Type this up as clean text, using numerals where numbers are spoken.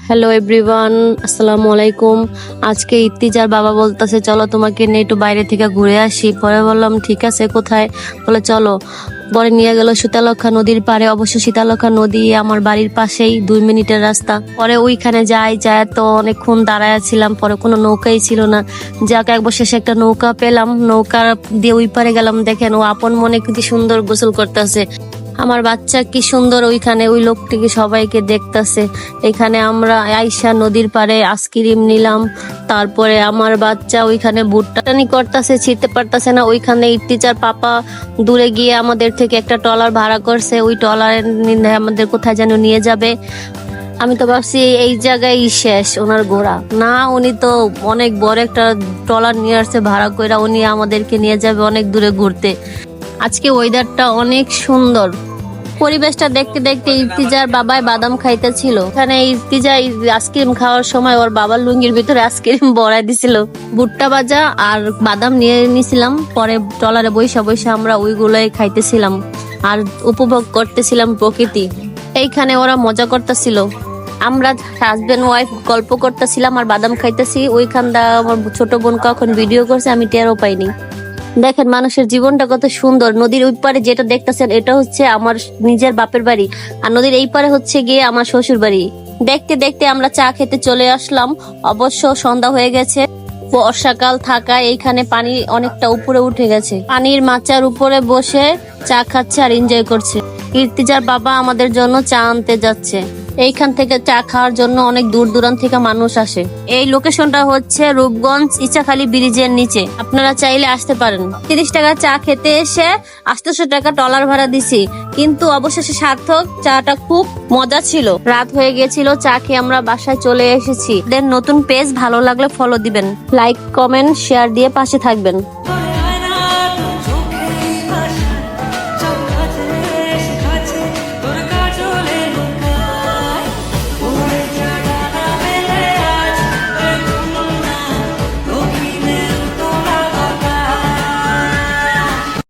Hello everyone, আসসালামু আলাইকুম। আজকে ইত্তিজার বাবা বলতেছে চলো তোমাকে নিয়ে একটু বাইরে থেকে ঘুরে আসি। পরে বললাম ঠিক আছে, কোথায়? বলে চলো। পরে নিয়ে গেল শীতলক্ষা নদীর পাড়ে। অবশ্য শীতলক্ষা নদী আমার বাড়ির পাশেই, 2 মিনিটের রাস্তা। পরে ওইখানে যায় তো অনেকক্ষণ দাঁড়ায় ছিলাম। পরে কোনো নৌকাই ছিল না। যাকে একবার শেষে একটা নৌকা পেলাম, নৌকা দিয়ে ওই পারে গেলাম। দেখেন ও আপন মনে কি সুন্দর গোসল করতেছে। আমার বাচ্চা কি সুন্দর ওইখানে ওই লোকটিকে সবাইকে দেখতেছে। এখানে আমরা আইসা নদীর পাড়ে আইসক্রিম নিলাম। তারপরে আমার বাচ্চা ওইখানে ভুট্টানি করতেছে, ছিঁড়তে পারতেছে না। ওইখানে টিচার পাপা দূরে গিয়ে আমাদের থেকে একটা ট্রলার ভাড়া করছে। ওই ট্রলারে আমাদের কোথায় যেন নিয়ে যাবে। আমি তো ভাবছি এই জায়গায় শেষ ওনার ঘোরা। না, উনি তো অনেক বড় একটা ট্রলার নিয়ে আসছে ভাড়া কইরা। উনি আমাদেরকে নিয়ে যাবে অনেক দূরে ঘুরতে। আজকে ওয়েদারটা অনেক সুন্দর। পরিবেশটা দেখতে দেখতে ইর্তিজার বাবাই বাদাম খাইতেছিল। এখানে ইর্তিজা আইসক্রিম খাওয়ার সময় ওর বাবার লুঙ্গির ভিতরে আইসক্রিম ভরাই দিছিল। ভুট্টা ভাজা আর বাদাম নিয়ে নিছিলাম। পরে ট্রলারে বৈশা বৈশা আমরা ওইগুলোই খাইতেছিলাম আর উপভোগ করতেছিলাম প্রকৃতি। এইখানে ওরা মজা করতেছিল। আমরা হাজবেন্ড ওয়াইফ গল্প করতেছিলাম আর বাদাম খাইতেছি। ওইখানটা আমার ছোট বোন কখন ভিডিও করছে আমি টেরও পাইনি। দেখেন মানুষের জীবনটা কত সুন্দর। নদীর ওই পারে যেটা দেখতেছেন এটা হচ্ছে আমার নিজের বাপের বাড়ি, আর নদীর এই পারে হচ্ছে গিয়ে আমার শ্বশুর বাড়ি। দেখতে দেখতে আমরা চা খেতে চলে আসলাম। অবশ্য সন্ধ্যা হয়ে গেছে। বর্ষাকাল থাকায় এইখানে পানি অনেকটা উপরে উঠে গেছে। পানির মাচার উপরে বসে চা খাচ্ছে আর এনজয় করছে। ইর্তিজার বাবা আমাদের জন্য চা আনতে যাচ্ছে। এইখান থেকে চা খাওয়ার জন্য অনেক দূর দূরান্ত থেকে মানুষ আসে। এই লোকেশনটা হচ্ছে রূপগঞ্জ ইচাখালী ব্রিজের নিচে। আপনারা চাইলে আসতে পারেন। 30 টাকা চা খেতে এসে 800 টাকা ট্রলার ভাড়া দিছি, কিন্তু অবশেষে সার্থক। চাটা খুব মজা ছিল। রাত হয়ে গেছিল, চা খেয়ে আমরা বাসায় চলে এসেছি। নতুন পেজ ভালো লাগলে ফলো দিবেন, লাইক কমেন্ট শেয়ার দিয়ে পাশে থাকবেন।